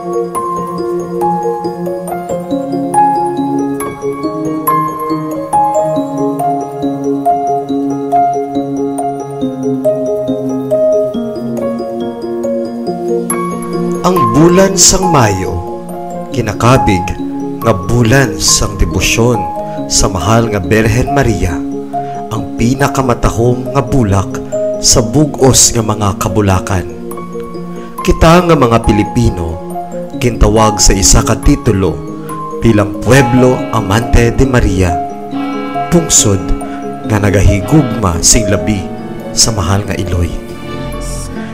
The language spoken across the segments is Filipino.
Ang bulan sang Mayo, kinakabig nga bulan sang debosyon sa mahal nga Birhen Maria, ang pinakamatahom nga bulak sa bug-os nga mga kabulakan. Kita nga mga Pilipino, gintawag sa isa ka titulo bilang Pueblo Amante de Maria, pungsod nga nagahigugma sing labi sa mahal nga Iloy.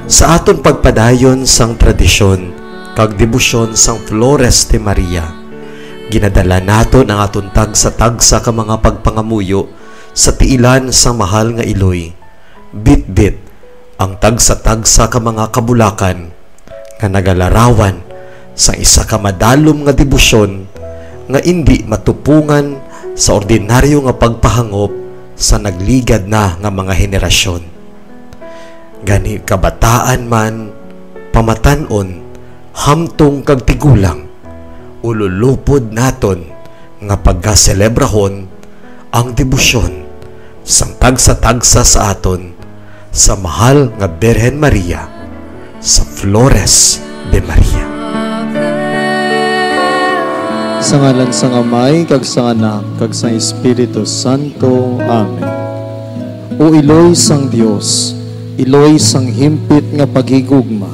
Sa aton pagpadayon sang tradisyon kag debosyon sang Flores de Maria, ginadala naton ang aton tagsa-tagsa ka mga pagpangamuyo sa tiilan sang mahal nga Iloy. Bit-bit ang tagsa-tagsa ka mga kabulakan nga nagalarawan sa isa ka madalom nga debosyon nga indi matupungan sa ordinaryo nga pagpahangop sa nagligad na nga mga henerasyon. Gani kabataan man, pamatanon, hamtong kag tigulang, ululupod naton nga pagkaselebrahon ang debosyon sang tagsa-tagsa sa aton sa mahal nga Birhen Maria sa Flores de Maria. Sa ngalan sang Amay, kag sang Anak, kag sang Espiritu Santo. Amen. O Iloy sang Dios, Iloy sang himpit nga paghigugma,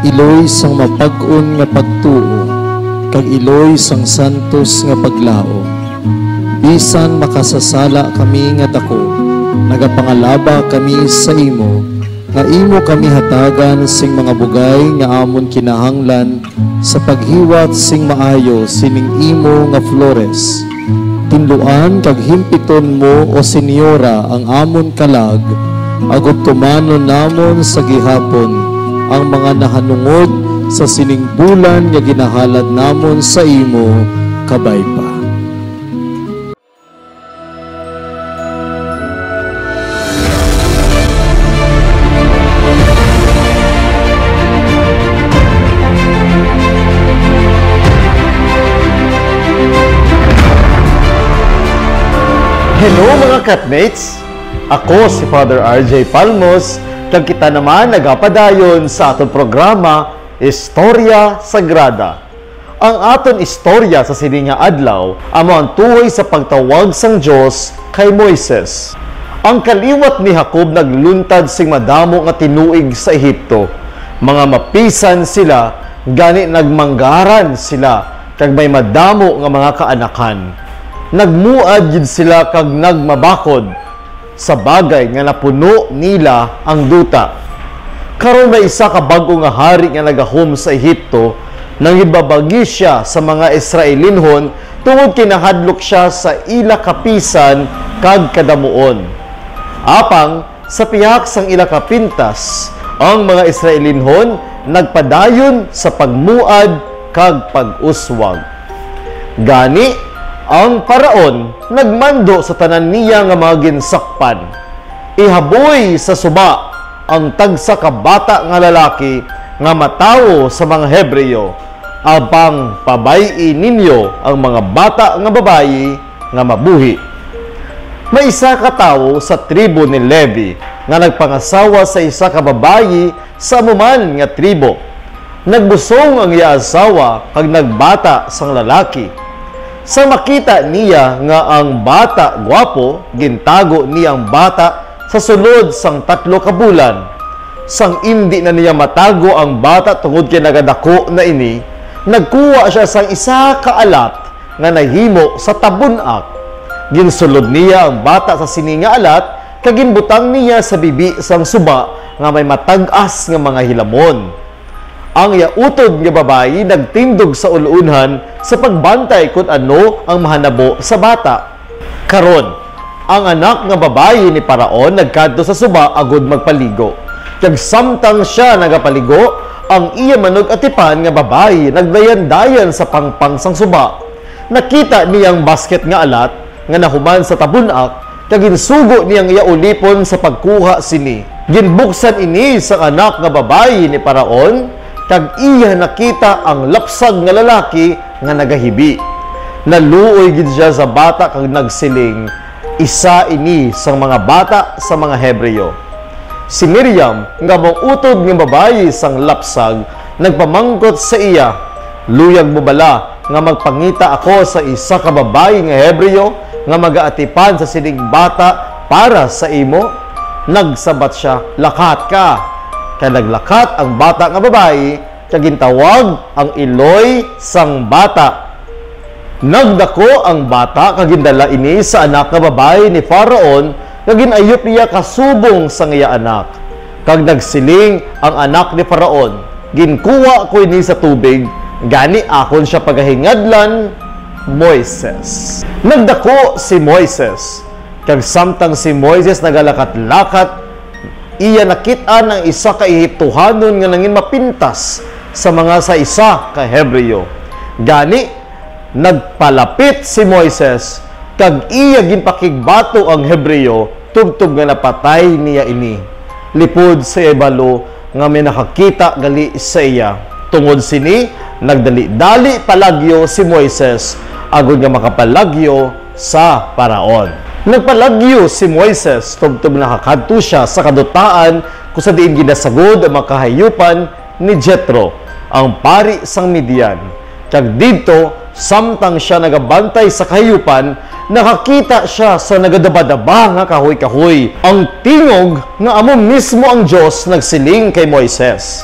Iloy sang mapag-on nga pagtuo, kag Iloy sang santos nga paglao. Bisan makasasala kami nga dako, nagapangalaba kami sa imo, nga imo kami hatagan sing mga bugay nga amon kinahanglan sa paghiwat sing maayo sining imo nga Flores. Tinluan kag himpiton mo o Senyora ang amon kalag, agud tumanon namon sa gihapon ang mga nahanungod sa sining bulan nga ginahalad namon sa imo kabay pa. Hello mga Catmates! Ako si Father RJ Palmos, kag kita naman nagapadayon sa aton programa Istorya Sagrada. Ang aton istorya sa sininga adlaw amo ang tuhoy sa pagtawag sang Dios kay Moises. Ang kaliwat ni Jacob nagluntad sing madamo nga tinuig sa Ehipto. Mga mapisan sila, gani nagmanggaran sila, kag may madamo nga mga kaanakan. Nagmuad yun sila kag nagmabakod sa bagay nga napuno nila ang duta. Karon may isa ka bago nga hari nga nagahom sa Ehipto, nang ibabagi siya sa mga Israelinhon tungod kinahadlok siya sa ila kapisan kag kadamuon. Apang sa pihak sang ila kapintas, ang mga Israelinhon nagpadayon sa pagmuad kag pag-uswag. Gani ang paraon nagmando sa tanan niya nga mga ginsakpan. Ihaboy sa suba ang tagsa ka bata nga lalaki nga matawo sa mga Hebreyo, abang pabay-i ninyo ang mga bata nga babayi nga mabuhi. May isa ka tawo sa tribo ni Levi nga nagpangasawa sa isa ka babayi sa amuman nga tribo. Nagbusong ang iya asawa kag nagbata sang lalaki. Sa makita niya nga ang bata gwapo, gintago niya ang bata sa sulod sang 3 ka bulan. Sang indi na niya matago ang bata tungod kay nagadako na ini, nagkuha siya sang isa ka alat nga nahimo sa tabunak. Ginsulod niya ang bata sa sini nga alat, kag ginbutang niya sa bibi sang suba nga may matag-as nga mga hilamon. Ang yautod nga babayi nagtindog sa ulunhan sa pagbantay kung ano ang mahanabo sa bata. Karon, ang anak nga babayi ni Paraon nagkadto sa suba agud magpaligo. Kag samtang siya nagapaligo, ang iya manog atipan nga babayi nagdayan-dayan sa pangpang sang suba. Nakita niyang basket nga alat nga nahuman sa tabunak, kag ginsugo niyang iya ulipon sa pagkuha sini. Ginbuksan ini sa anak nga babayi ni Paraon, kag iya nakita ang lapsag nga lalaki nga nagahibi. Naluoy gid siya sa bata kag nagsiling, isa ini sang mga bata sa mga Hebreo. Si Miriam nga mong utod nga babayi sang lapsag nagpamangkot sa iya, luyag mo bala nga magpangita ako sa isa ka babayi nga Hebreo nga magaatipan sa sining bata para sa imo? Nagsabat siya, lakat ka. Kaya naglakat ang bata nga babayi, kaya gintawag ang iloy sang bata. Nagdako ang bata, kagindala ini sa anak nga babayi ni Faraon, kaginayop niya kasubong sa iya anak. Kag nagsiling ang anak ni Faraon, ginkuha ko ini sa tubig, gani akon siya pagahingadlan, Moises. Nagdako si Moises, kag samtang si Moises nagalakat-lakat, iya nakita ng isa ka Ehiptohanon nga nangin mapintas sa mga sa isa ka Hebreo. Gani, nagpalapit si Moises, kag iya ginpakigbato ang Hebreo, tubtub nga napatay niya ini. Lipod sa ibalo nga may nakakita gali sa iya. Tungod sini, nagdali-dali palagyo si Moises, agud nga makapalagyo sa Paraon. Nagpalagyo si Moises, tubtub nakakadto siya sa kadutaan kung sa diin ginasagod ang makahayupan ni Jethro, ang pari sang Midian. Kag dito, samtang siya nagabantay sa kahayupan, nakakita siya sa nagadaba-daba nga kahoy-kahoy. Ang tingog nga amo mismo ang Diyos nagsiling kay Moises,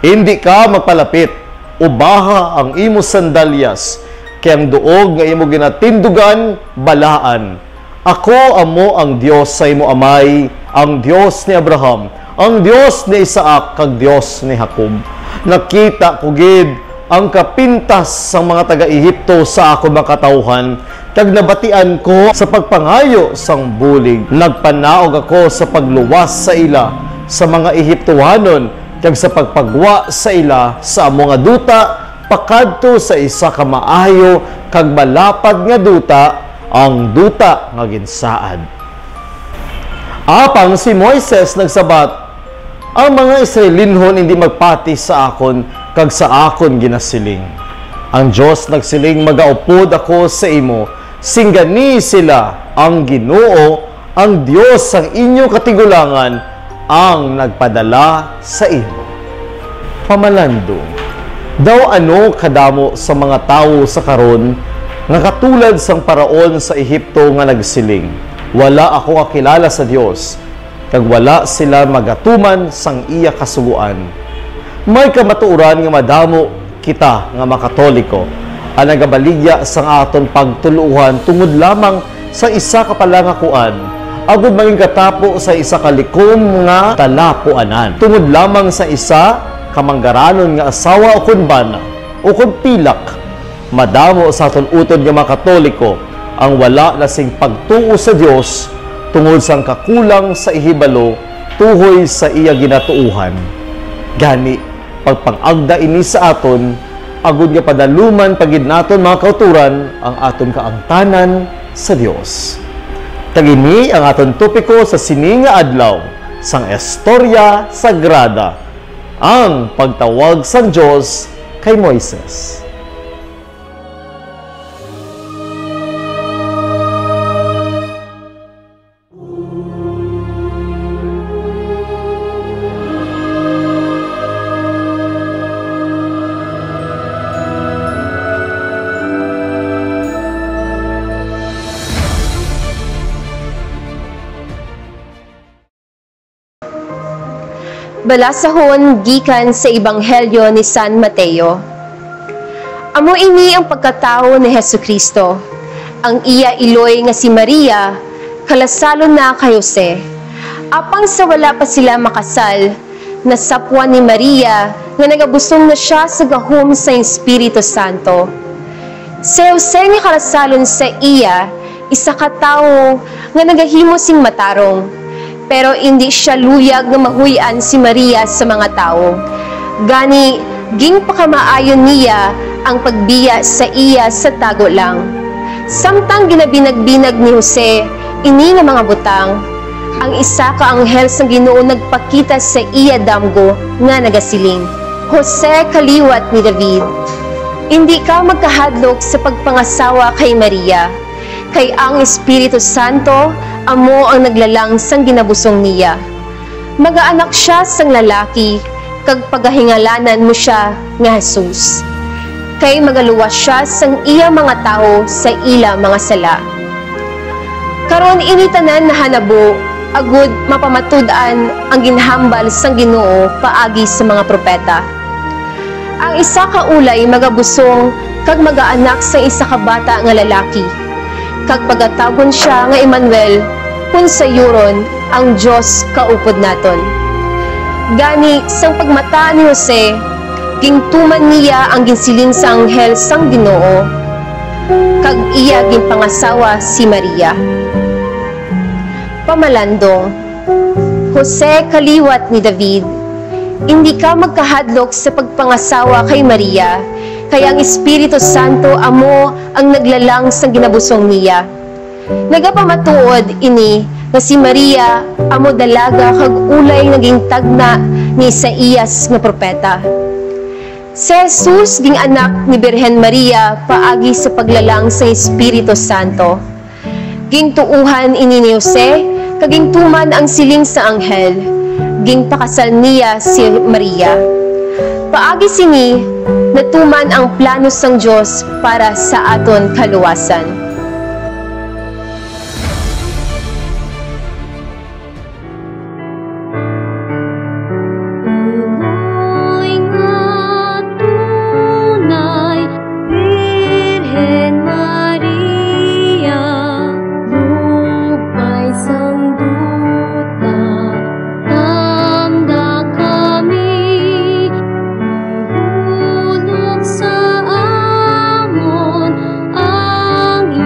hindi ka magpalapit, ubaha ang imo sandalyas, kay ang duog nga imo ginatindugan, balaan. Ako amo ang Diyos sa imo amay, ang Diyos ni Abraham, ang Diyos ni Isaac, kag Diyos ni Jacob. Nakita ko gid ang kapintas sa mga taga-Ehipto sa ako makatauhan, kag nabatian ko sa pagpangayo sang bulig. Nagpanaog ako sa pagluwas sa ila sa mga Ehiptohanon, kag sa pagpagwa sa ila sa amo nga duta, pakadto sa isa ka maayo kag malapad nga duta, ang duta nga ginsaad. Apang si Moises nagsabat, ang mga Israelinhon hindi magpati sa akon, kag sa akon ginasiling. Ang Diyos nagsiling, magaupod ako sa imo, singgani sila ang Ginoo, ang Diyos ang inyong katigulangan, ang nagpadala sa imo. Pamalandong, daw ano kadamo sa mga tao sa karon, nga katulad sang Paraon sa Ehipto nga nagsiling, wala ako kakilala sa Diyos, kag wala sila magatuman sang iya kasuguan. May kamatuoran nga madamo kita nga makatoliko, ang nagabaligya sang aton pagtuluhan tungod lamang sa isa ka palangakuan, agud maging katapo sa isa ka likom nga talapuanan, tungod lamang sa isa kamanggaranon nga asawa o kunbana o pilak. Madamo sa aton utod nga makatoliko ang wala lasing pagtuo sa Dios tungod sang kakulang sa ihibalo tuhoy sa iya ginatuuhan. Gani, pagpangagda ini sa aton, agud nga padaluman pagid naton mga kauturan ang aton kaangtanan sa Dios. Tagini ang aton topiko sa sini nga adlaw sang Istorya Sagrada, ang pagtawag sang Dios kay Moises. Balasahon gikan sa Ebanghelyo ni San Mateo. Amo ini ang pagkatao ni Hesukristo. Ang iya iloy nga si Maria, kalasalon na kay Jose. Apang sa wala pa sila makasal, nasapwan ni Maria nga nagabusong na siya sa gahom sa Espiritu Santo. Si Jose nga kalasalon sa iya, isa ka tawo nga nagahimo sing matarong. Pero hindi siya luyag nga mahuyan si Maria sa mga tao. Gani, ging pakamaayon niya ang pagbiya sa iya sa tago lang. Samtang ginabinag-binag ni Jose, ini nga mga butang, ang isa ka anghel sa Ginoo nagpakita sa iya damgo nga nagasiling, Jose kaliwat ni David, hindi ka magkahadlok sa pagpangasawa kay Maria, kay ang Espiritu Santo amo ang naglalang sang ginabusong niya. Magaanak siya sang lalaki, kag pagahingalanan mo siya nga Jesus. Kay magaluwas siya sang iya mga tao sa ila mga sala. Karon initanan na hanabo, agud mapamatud-an ang ginhambal sang Ginoo paagi sa mga propeta. Ang isa ka ulay magabusong kag magaanak sa isa ka bata nga lalaki. Kag pagatagon siya nga Emmanuel, kun sayuron ang Dios kaupod naton. Gani sang pagmata ni Jose, gingtuman niya ang ginsiling sa anghel sang Ginoo, kag iya ginpangasawa si Maria. Pamalandong, Jose kaliwat ni David, hindi ka magkahadlok sa pagpangasawa kay Maria, kaya ang Espiritu Santo amo ang naglalang sa ginabusong niya. Nagapamatuod ini nga si Maria amo dalaga kag ulay naging tagna ni Isaías nga propeta. Si Jesus ging anak ni Birhen Maria paagi sa paglalang sa Espiritu Santo. Gintuuhan ini ni Jose, kaging tuman ang siling sa anghel, ging pakasal niya si Maria. Paagi sini, natuman ang plano sang Diyos para sa aton kaluwasan. Ang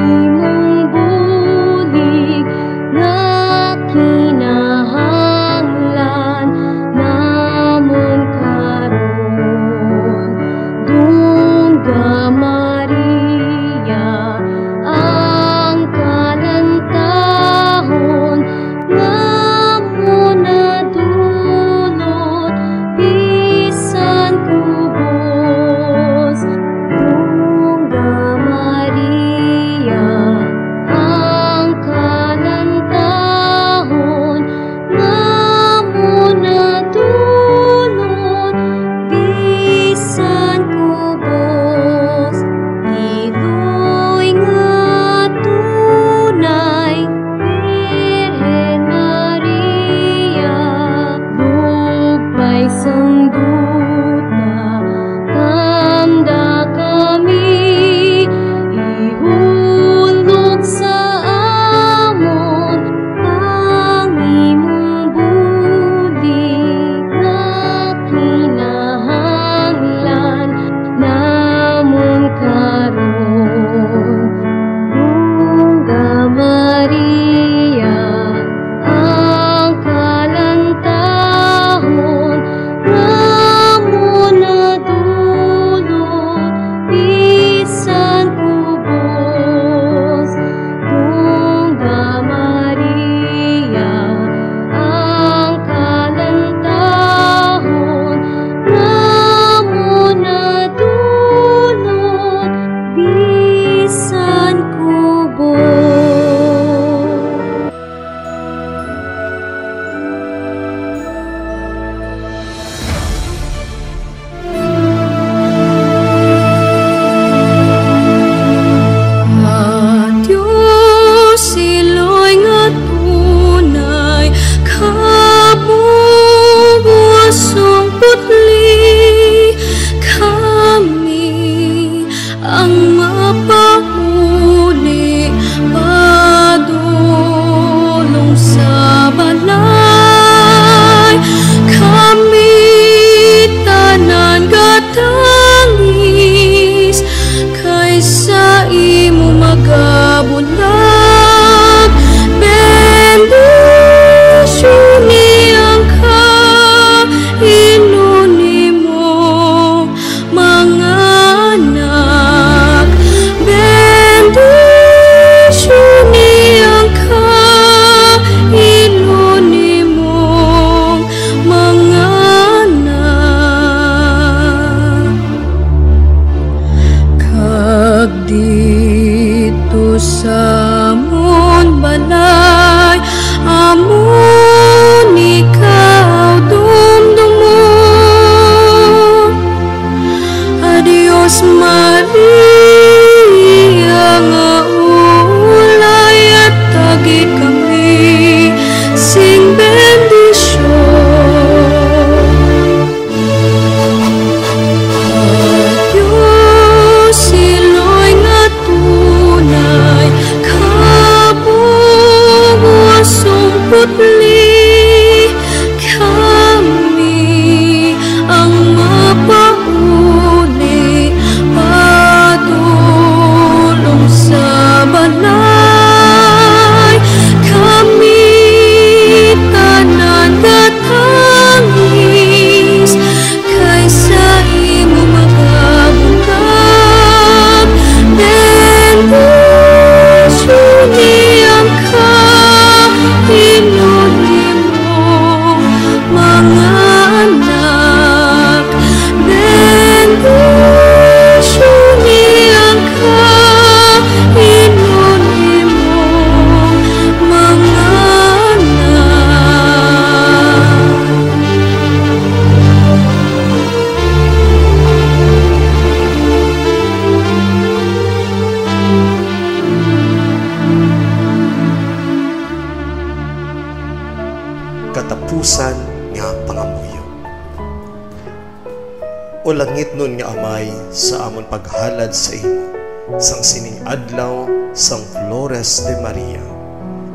O langit nun nga amay sa amon paghalad sa imo, sang sining adlaw sang Flores de Maria.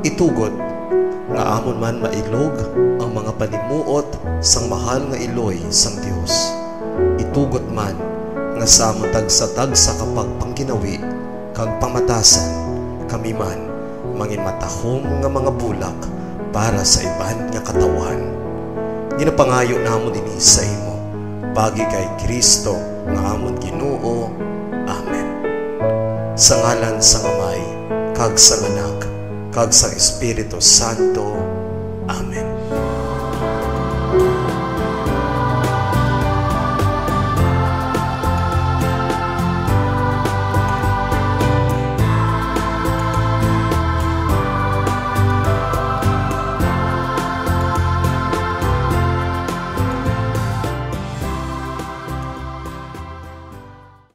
Itugot nga amon man mailog ang mga panimuot sang mahal nga iloy sang Dios. Itugot man nga sa amon tagsa-tagsa kapag pangginawi kag pamatasan, kami man mangin matahom nga mga bulak para sa iban nga katawan. Ginapangayo namo dinhi sa imo, pagi kay Kristo nga amon Ginoo. Amen. Sa ngalan sang Amay, kag sang Anak, kag sang Espiritu Santo. Amen.